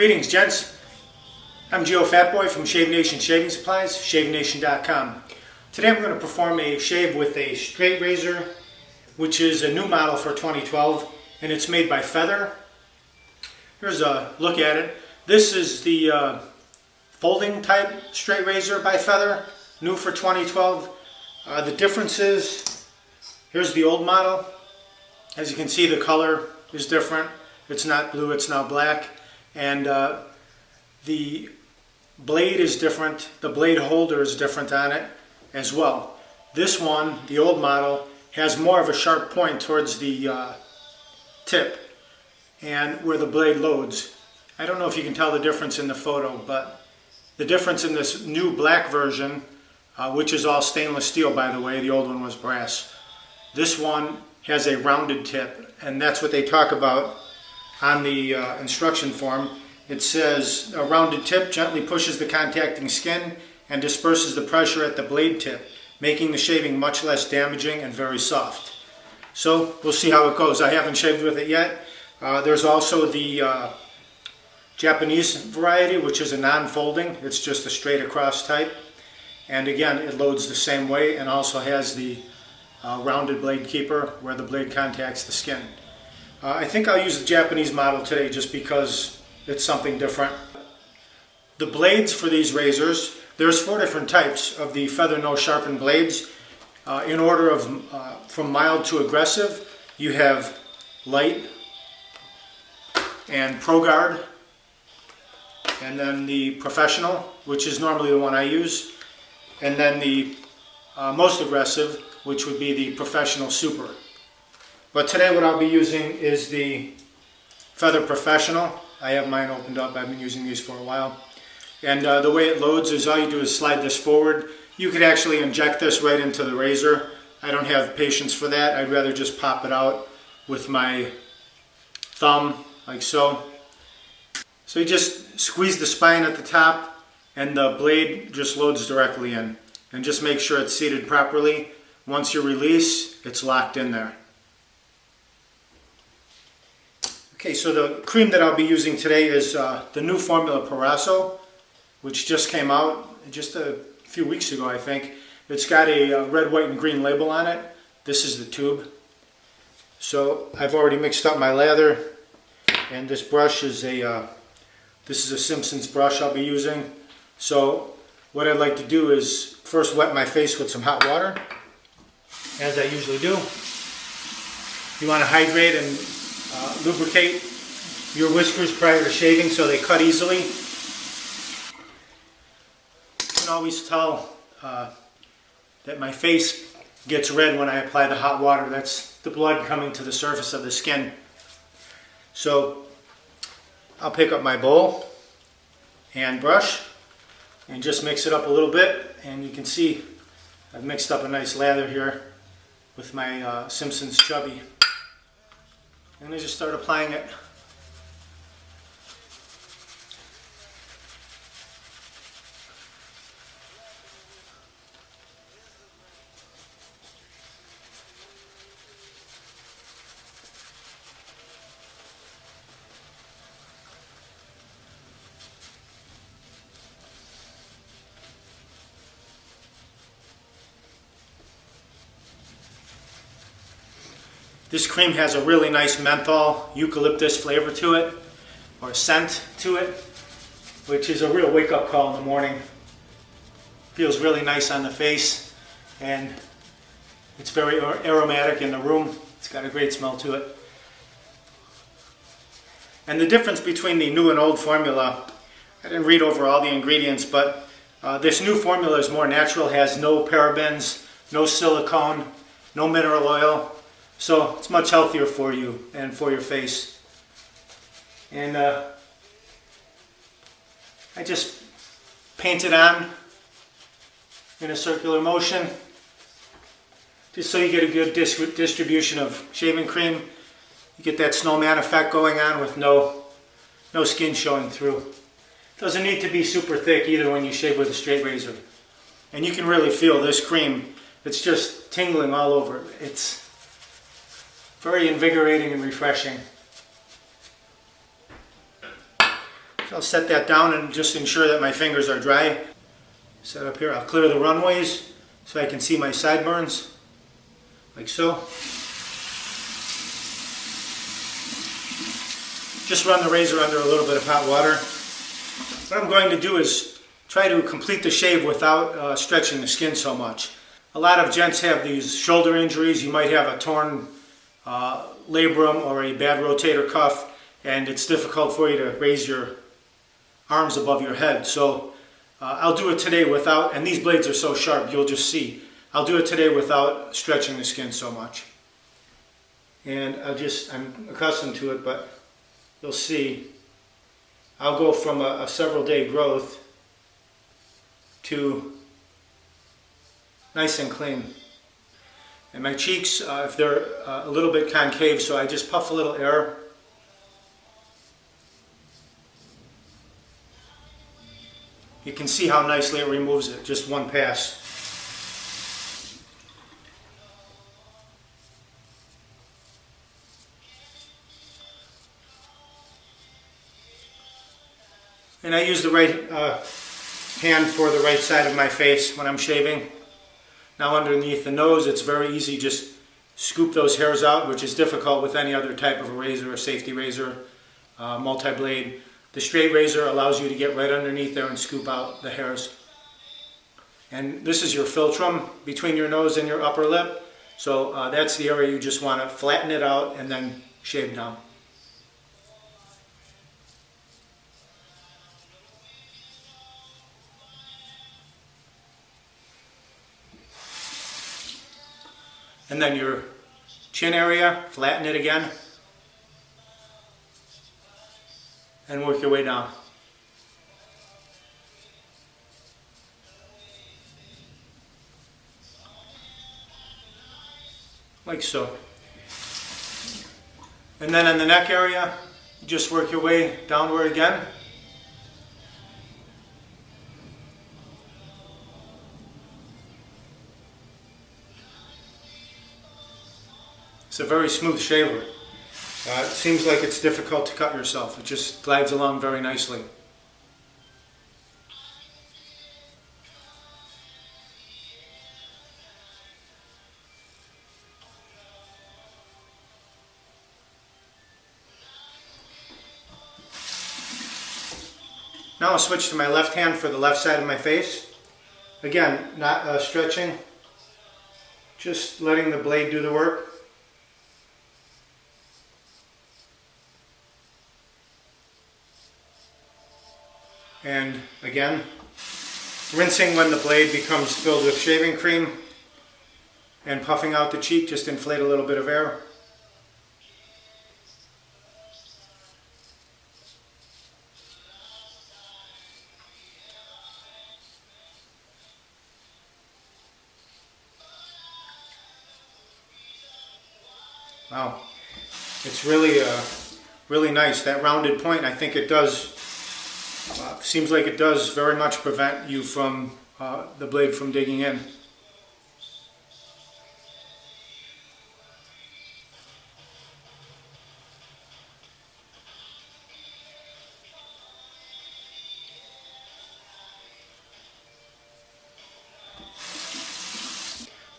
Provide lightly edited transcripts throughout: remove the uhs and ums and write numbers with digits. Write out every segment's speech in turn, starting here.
Greetings, gents. I'm Geofatboy from Shave Nation Shaving Supplies, ShaveNation.com. Today I'm going to perform a shave with a straight razor, which is a new model for 2012, and it's made by Feather. Here's a look at it. This is the folding type straight razor by Feather, new for 2012. The difference is, here's the old model. As you can see, the color is different. It's not blue, it's now black. And the blade is different. The blade holder is different on it as well. This one, the old model, has more of a sharp point towards the tip and where the blade loads. I don't know if you can tell the difference in the photo, but the difference in this new black version, which is all stainless steel by the way, the old one was brass. This one has a rounded tip, and that's what they talk about on the instruction form. It says a rounded tip gently pushes the contacting skin and disperses the pressure at the blade tip, making the shaving much less damaging and very soft. So we'll see how it goes. I haven't shaved with it yet. There's also the Japanese variety, which is a non-folding. It's just a straight across type. And again, it loads the same way and also has the rounded blade keeper where the blade contacts the skin. I think I'll use the Japanese model today just because it's something different. The blades for these razors, there's 4 different types of the Feather No Sharpen blades. In order of from mild to aggressive, you have light and Pro Guard, and then the Professional, which is normally the one I use, and then the most aggressive, which would be the Professional Super. But today what I'll be using is the Feather Professional. I have mine opened up. I've been using these for a while. And the way it loads is all you do is slide this forward. You could actually inject this right into the razor. I don't have patience for that. I'd rather just pop it out with my thumb, like so. So you just squeeze the spine at the top and the blade just loads directly in. And just make sure it's seated properly. Once you release, it's locked in there. Okay, so the cream that I'll be using today is the new formula Paraso, which just came out just a few weeks ago, I think. It's got a red, white, and green label on it. This is the tube. So I've already mixed up my lather, and this brush is this is a Simpson's brush I'll be using. So what I'd like to do is first wet my face with some hot water, as I usually do. You want to hydrate and lubricate your whiskers prior to shaving so they cut easily. You can always tell that my face gets red when I apply the hot water. That's the blood coming to the surface of the skin. So I'll pick up my bowl and brush and just mix it up a little bit, and you can see I've mixed up a nice lather here with my Simpson's Chubby. And I just start applying it. This cream has a really nice menthol, eucalyptus flavor to it, or scent to it, which is a real wake-up call in the morning. Feels really nice on the face, and it's very aromatic in the room. It's got a great smell to it. And the difference between the new and old formula, I didn't read over all the ingredients, but this new formula is more natural, has no parabens, no silicone, no mineral oil. So it's much healthier for you and for your face. And I just paint it on in a circular motion, just so you get a good distribution of shaving cream. You get that snowman effect going on with no skin showing through. It doesn't need to be super thick either when you shave with a straight razor. And you can really feel this cream. It's just tingling all over. It's very invigorating and refreshing. So I'll set that down and just ensure that my fingers are dry. Set up here, I'll clear the runways so I can see my sideburns, like so. Just run the razor under a little bit of hot water. What I'm going to do is try to complete the shave without stretching the skin so much. A lot of gents have these shoulder injuries. You might have a torn labrum or a bad rotator cuff, and it's difficult for you to raise your arms above your head. So I'll do it today without, and these blades are so sharp you'll just see. I'll do it today without stretching the skin so much. And I'm accustomed to it, but you'll see I'll go from a several day growth to nice and clean. And my cheeks, if they're a little bit concave, so I just puff a little air. You can see how nicely it removes it, just one pass. And I use the right hand for the right side of my face when I'm shaving. Now underneath the nose, it's very easy, just scoop those hairs out, which is difficult with any other type of a razor, a safety razor, multi-blade. The straight razor allows you to get right underneath there and scoop out the hairs. And this is your philtrum between your nose and your upper lip. So that's the area you just want to flatten it out and then shave down. And then your chin area, flatten it again. And work your way down. Like so. And then in the neck area, just work your way downward again. It's a very smooth shaver. It seems like it's difficult to cut yourself. It just glides along very nicely. Now I'll switch to my left hand for the left side of my face. Again, not stretching, just letting the blade do the work. And again, rinsing when the blade becomes filled with shaving cream and puffing out the cheek, just inflate a little bit of air. Wow, it's really nice. That rounded point, I think it does. Seems like it does very much prevent you from the blade from digging in.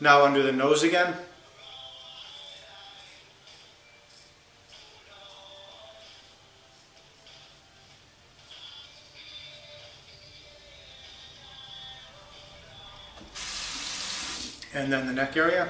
Now under the nose again. And then the neck area.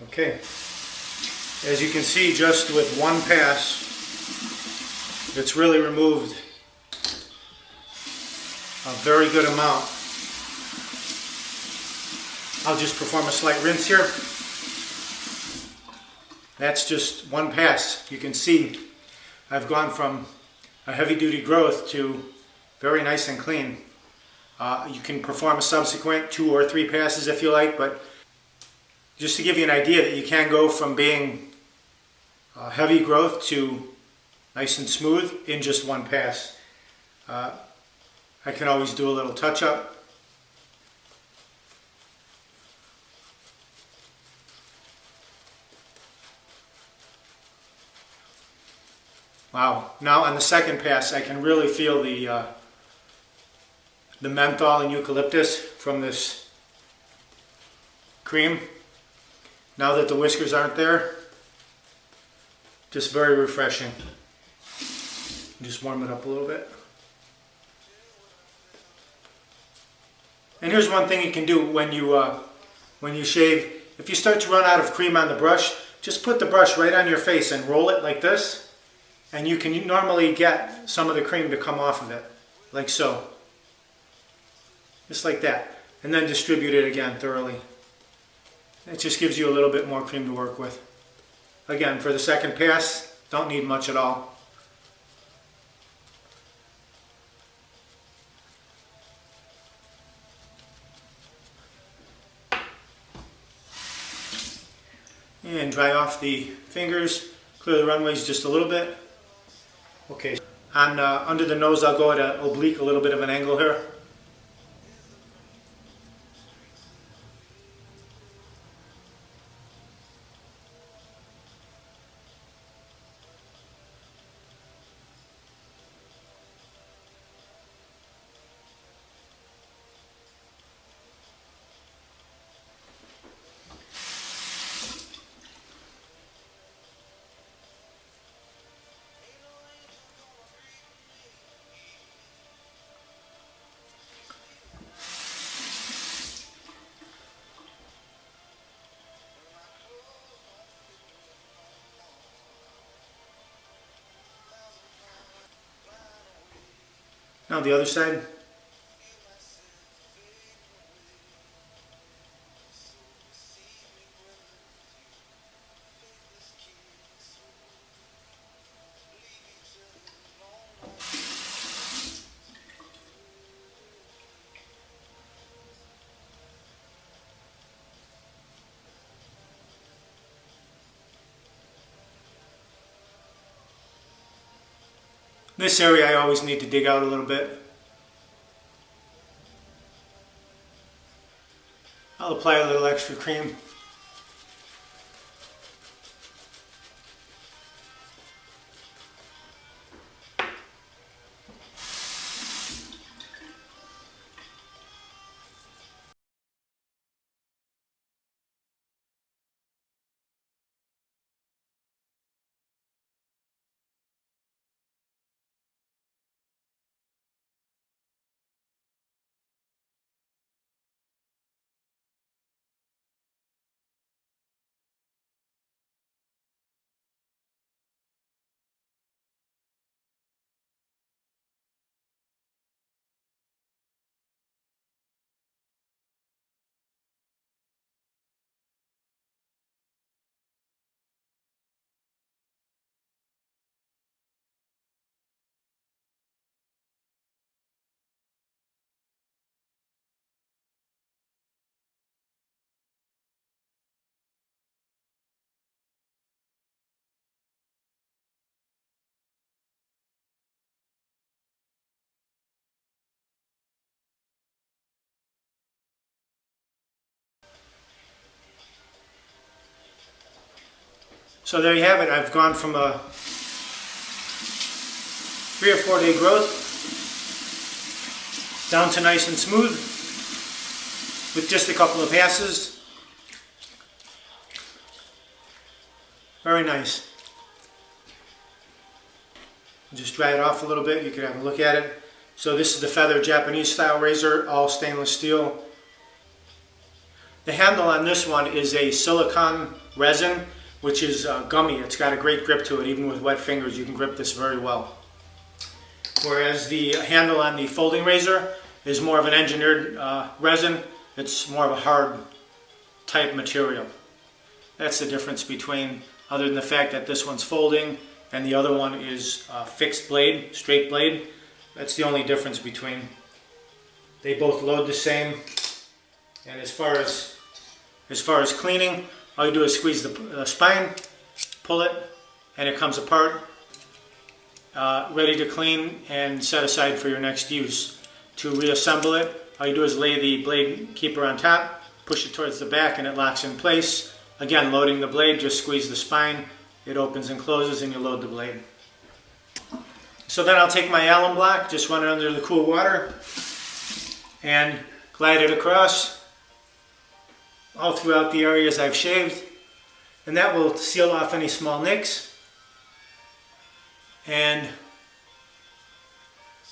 Okay, as you can see, just with one pass, it's really removed a very good amount. I'll just perform a slight rinse here. That's just one pass. You can see I've gone from a heavy-duty growth to very nice and clean. You can perform a subsequent 2 or 3 passes if you like, but just to give you an idea that you can go from being heavy growth to nice and smooth in just one pass. I can always do a little touch up. Wow, now on the second pass I can really feel the menthol and eucalyptus from this cream. Now that the whiskers aren't there, just very refreshing. Just warm it up a little bit. And here's one thing you can do when you shave. If you start to run out of cream on the brush, just put the brush right on your face and roll it like this, and you can normally get some of the cream to come off of it, like so. Just like that. And then distribute it again thoroughly. It just gives you a little bit more cream to work with. Again, for the second pass, don't need much at all. And dry off the fingers, clear the runways just a little bit. Okay, on under the nose I'll go at an oblique, a little bit of an angle here. Now the other side. This area I always need to dig out a little bit. I'll apply a little extra cream. So there you have it. I've gone from a 3 or 4 day growth down to nice and smooth with just a couple of passes. Very nice. Just dry it off a little bit. You can have a look at it. So this is the feather Japanese style razor, all stainless steel. The handle on this one is a silicone resin, which is gummy. It's got a great grip to it. Even with wet fingers, you can grip this very well. Whereas the handle on the folding razor is more of an engineered resin. It's more of a hard type material. That's the difference between, other than the fact that this one's folding and the other one is fixed blade, straight blade. That's the only difference between. They both load the same. And as far as cleaning, all you do is squeeze the spine, pull it, and it comes apart, ready to clean and set aside for your next use. To reassemble it, all you do is lay the blade keeper on top, push it towards the back, and it locks in place. Again, loading the blade, just squeeze the spine, it opens and closes, and you load the blade. So then I'll take my alum block, just run it under the cool water, and glide it across all throughout the areas I've shaved, and that will seal off any small nicks and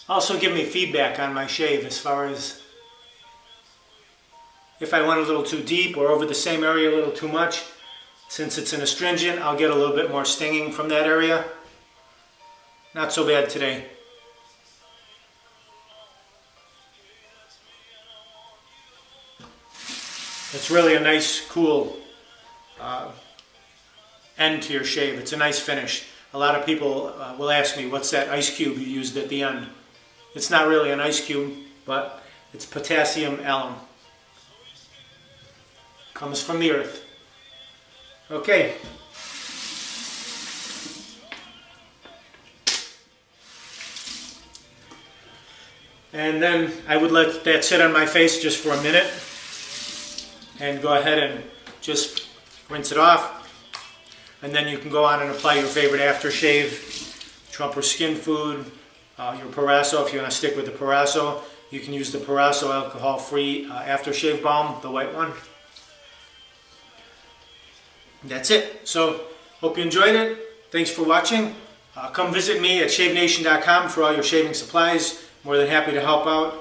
also give me feedback on my shave as far as if I went a little too deep or over the same area a little too much. Since it's an astringent, I'll get a little bit more stinging from that area. Not so bad today. It's really a nice, cool end to your shave. It's a nice finish. A lot of people will ask me, what's that ice cube you used at the end? It's not really an ice cube, but it's potassium alum. Comes from the earth. Okay. And then I would let that sit on my face just for a minute and go ahead and just rinse it off. And then you can go on and apply your favorite aftershave, Trump or Skin Food, your Paraso. If you want to stick with the Paraso, you can use the Paraso alcohol-free aftershave balm, the white one. That's it. So, hope you enjoyed it. Thanks for watching. Come visit me at shavenation.com for all your shaving supplies. More than happy to help out.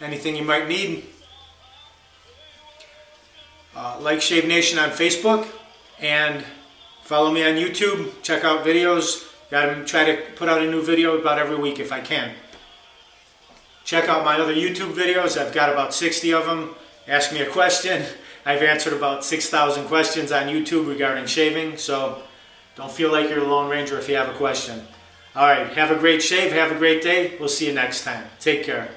Anything you might need. Like Shave Nation on Facebook and follow me on YouTube. Check out videos. Gotta try to put out a new video about every week if I can. Check out my other YouTube videos. I've got about 60 of them. Ask me a question. I've answered about 6,000 questions on YouTube regarding shaving, so don't feel like you're the Lone Ranger if you have a question. Alright, have a great shave, have a great day. We'll see you next time. Take care.